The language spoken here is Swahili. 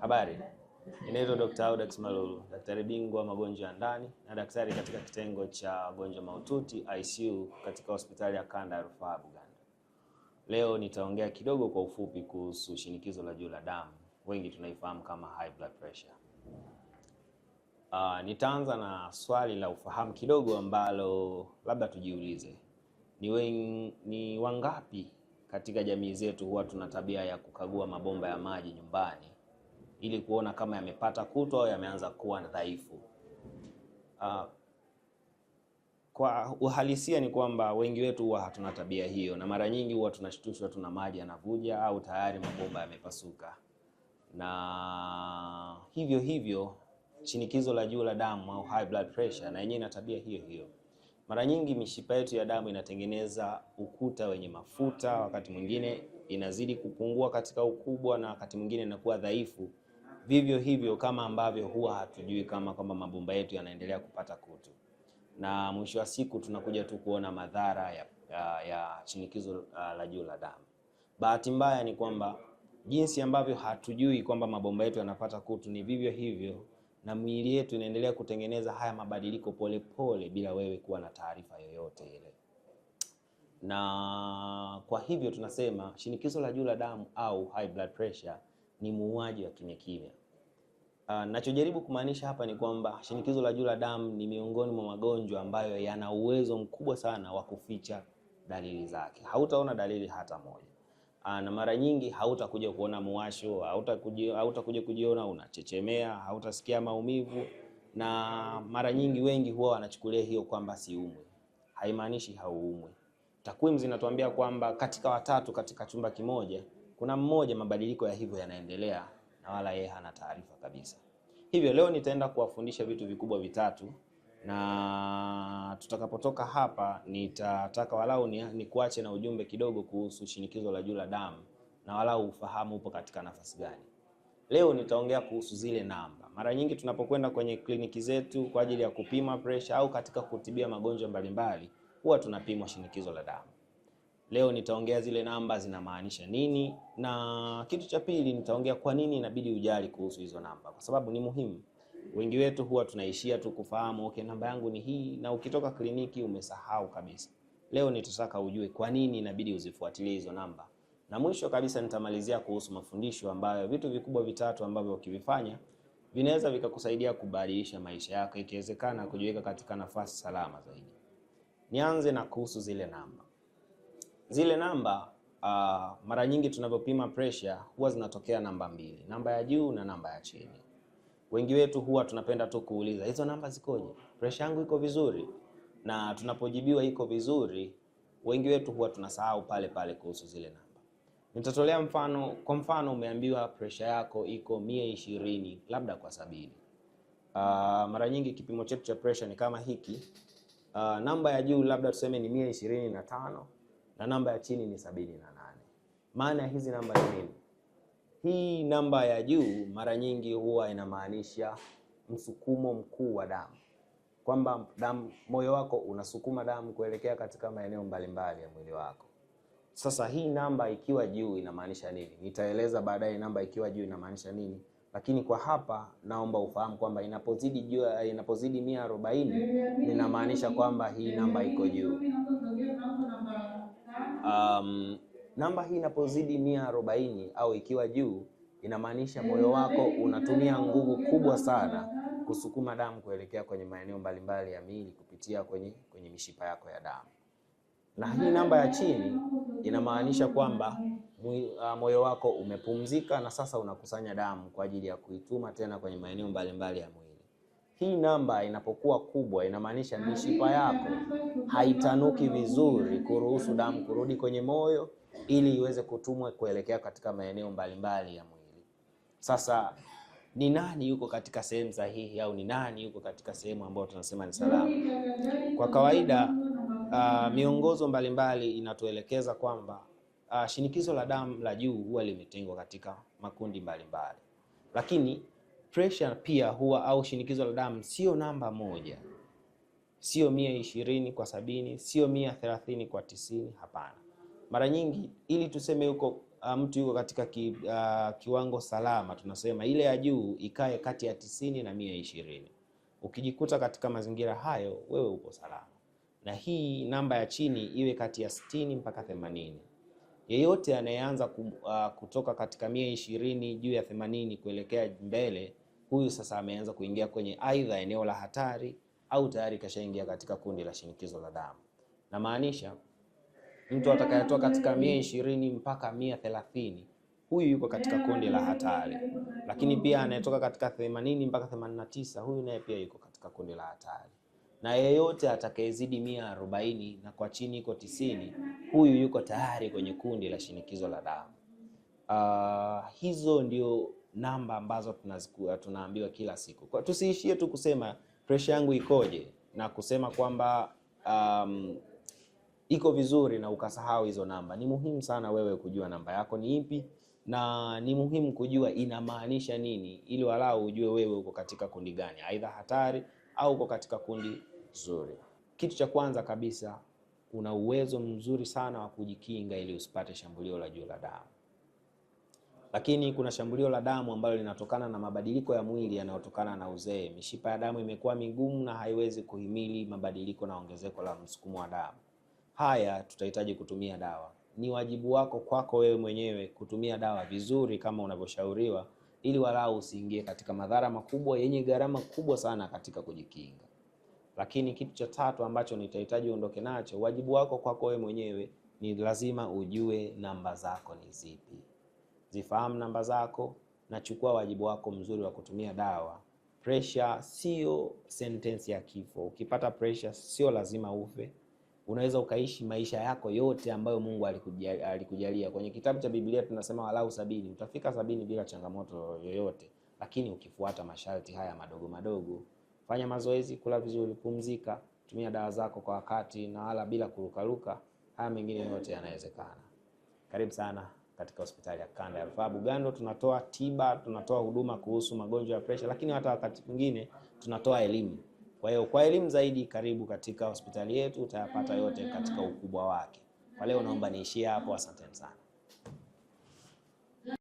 Habari, inaitwa Dr. Audax Malulu, daktari bingwa magonjwa ya ndani na daktari katika kitengo cha wagonjwa mahututi ICU katika hospitali ya Kanda ya Rufaa Bugando. Leo nitaongea kidogo kwa ufupi kuhusu shinikizo la juu la damu, wengi tunaifahamu kama high blood pressure. Nitaanza na swali la ufahamu kidogo ambalo labda tujiulize. Ni wangapi katika jamii zetu huwa tuna tabia ya kukagua mabomba ya maji nyumbani ili kuona kama yamepata kutu au yameanza kuwa dhaifu? Kwa uhalisia ni kwamba wengi wetu huwa hatuna tabia hiyo, na mara nyingi huwa tunashtushwa tuna maji yanavuja au tayari mabomba yamepasuka. Na hivyo shinikizo la juu la damu au high blood pressure na yenyewe ina tabia hiyo. Mara nyingi mishipa yetu ya damu inatengeneza ukuta wenye mafuta, wakati mwingine inazidi kupungua katika ukubwa na wakati mwingine inakuwa dhaifu. Vivyo hivyo kama ambavyo huwa hatujui kama kwamba mabomba yetu yanaendelea kupata kutu. Na mwisho wa siku tunakuja tu kuona madhara ya shinikizo la juu la damu. Bahati mbaya ni kwamba jinsi ambavyo hatujui kwamba mabomba yetu yanapata kutu, ni vivyo hivyo na miili yetu inaendelea kutengeneza haya mabadiliko polepole bila wewe kuwa na taarifa yoyote ile. Na kwa hivyo tunasema shinikizo la juu la damu au high blood pressure ni muuaji wa kimya kimya. Nachojaribu kumaanisha hapa ni kwamba shinikizo la juu la damu ni miongoni mwa magonjwa ambayo yana uwezo mkubwa sana wa kuficha dalili zake. Hautaona dalili hata moja. Na mara nyingi hautakuja kuona muwasho, hautakuja kujiona unachechemea, hautasikia maumivu, na mara nyingi wengi huwa wanachukulia hiyo kwamba si umwi. Haimaanishi hauumwi. Takwimu zinatuambia kwamba katika watatu katika chumba kimoja kuna mmoja mabadiliko ya hivyo yanaendelea na wala yeye hana taarifa kabisa. Hivyo leo nitaenda kuwafundisha vitu vikubwa vitatu, na tutakapotoka hapa nitataka walau ni kuache na ujumbe kidogo kuhusu shinikizo la juu la damu na walau ufahamu upo katika nafasi gani. Leo nitaongea kuhusu zile namba. Mara nyingi tunapokwenda kwenye kliniki zetu kwa ajili ya kupima pressure au katika kutibia magonjwa mbalimbali, huwa tunapimwa shinikizo la damu. Leo nitaongea zile namba zinamaanisha nini, na kitu cha pili nitaongea kwa nini inabidi ujali kuhusu hizo namba, kwa sababu ni muhimu. Wengi wetu huwa tunaishia tu kufahamu okay, namba yangu ni hii, na ukitoka kliniki umesahau kabisa. Leo nitataka ujue kwa nini inabidi uzifuatilie hizo namba, na mwisho kabisa nitamalizia kuhusu mafundisho ambayo vitu vikubwa vitatu ambavyo ukivifanya vinaweza vikakusaidia kubadilisha maisha yako, ikiwezekana kujiweka katika nafasi salama zaidi. Nianze na kuhusu zile namba. Zile namba mara nyingi tunavyopima pressure huwa zinatokea namba mbili, namba ya juu na namba ya chini. Wengi wetu huwa tunapenda tu kuuliza hizo namba zikoje? Pressure yangu iko vizuri? Na tunapojibiwa iko vizuri, wengi wetu huwa tunasahau pale kuhusu zile namba. Nitatolea mfano. Kwa mfano umeambiwa pressure yako iko 120 labda kwa 70. Mara nyingi kipimo chetu cha pressure ni kama hiki. Namba ya juu labda tuseme ni 125 na namba ya chini ni 78. Maana ya hizi namba ni nini? Hii namba ya juu mara nyingi huwa inamaanisha msukumo mkuu wa damu, kwamba moyo wako unasukuma damu kuelekea katika maeneo mbalimbali ya mwili wako. Sasa hii namba ikiwa juu inamaanisha nini? Nitaeleza baadaye namba ikiwa juu inamaanisha nini, lakini kwa hapa naomba ufahamu kwamba inapozidi 140 inamaanisha kwamba hii namba iko juu. Namba hii inapozidi 140 au ikiwa juu inamaanisha moyo wako unatumia nguvu kubwa sana kusukuma damu kuelekea kwenye maeneo mbalimbali ya miili kupitia kwenye mishipa yako ya damu. Na hii namba ya chini inamaanisha kwamba moyo wako umepumzika na sasa unakusanya damu kwa ajili ya kuituma tena kwenye maeneo mbalimbali ya mwili. Hii namba inapokuwa kubwa inamaanisha mishipa yako haitanuki vizuri kuruhusu damu kurudi kwenye moyo ili iweze kutumwa kuelekea katika maeneo mbalimbali ya mwili. Sasa ni nani yuko katika sehemu sahihi au ni nani yuko katika sehemu ambayo tunasema ni salama? Kwa kawaida miongozo mbalimbali inatuelekeza kwamba shinikizo la damu la juu huwa limetengwa katika makundi mbalimbali. Lakini pressure pia huwa au shinikizo la damu sio namba moja. Sio 120 kwa 70, sio 130 kwa 90, hapana. Mara nyingi ili tuseme yuko mtu yuko katika kiwango salama, tunasema ile ya juu ikae kati ya 90 na 120. Ukijikuta katika mazingira hayo, wewe uko salama. Na hii namba ya chini iwe kati ya 60 mpaka 80. Yeyote anayeanza kutoka katika 120 juu ya 80 kuelekea mbele, huyu sasa ameanza kuingia kwenye aidha eneo la hatari au tayari kashaingia katika kundi la shinikizo la damu. Na maanisha mtu atakayetoka katika 120 mpaka 130, huyu yuko katika kundi la hatari. Lakini pia anayetoka katika 80 mpaka 89, huyu naye pia yuko katika kundi la hatari. Na yeyote atakayezidi 140 na kwa chini iko 90, huyu yuko tayari kwenye kundi la shinikizo la damu. Hizo ndio namba ambazo tunaambiwa kila siku. Kwa tusiishie tu kusema pressure yangu ikoje na kusema kwamba iko vizuri na ukasahau hizo namba. Ni muhimu sana wewe kujua namba yako ni ipi, na ni muhimu kujua inamaanisha nini, ili walau ujue wewe uko katika kundi gani, aidha hatari au uko katika kundi zuri. Kitu cha kwanza kabisa, una uwezo mzuri sana wa kujikinga ili usipate shambulio la juu la damu. Lakini kuna shambulio la damu ambalo linatokana na mabadiliko ya mwili yanayotokana na uzee. Mishipa ya damu imekuwa migumu na haiwezi kuhimili mabadiliko na ongezeko la msukumo wa damu. Haya tutahitaji kutumia dawa. Ni wajibu wako kwako wewe mwenyewe kutumia dawa vizuri kama unavyoshauriwa, ili walau usiingie katika madhara makubwa yenye gharama kubwa sana katika kujikinga. Lakini kitu cha tatu ambacho nitahitaji uondoke nacho, wajibu wako kwako wewe mwenyewe ni lazima ujue namba zako ni zipi. Zifahamu namba zako na chukua wajibu wako mzuri wa kutumia dawa. Pressure sio sentence ya kifo. Ukipata pressure sio lazima ufe. Unaweza ukaishi maisha yako yote ambayo Mungu alikujalia. Kwenye kitabu cha Biblia tunasema walau 70. Utafika 70 bila changamoto yoyote, lakini ukifuata masharti haya madogo madogo. Fanya mazoezi, kula vizuri, pumzika, tumia dawa zako kwa wakati na wala bila kurukaruka. Haya mengine yote yanawezekana. Karibu sana katika hospitali ya Kanda ya Rufaa Bugando. Tunatoa tiba, tunatoa huduma kuhusu magonjwa ya pressure, lakini hata wakati mwingine tunatoa elimu. Kwa hiyo kwa elimu zaidi, karibu katika hospitali yetu, utayapata yote katika ukubwa wake. Kwa leo naomba niishie hapo. Asante sana.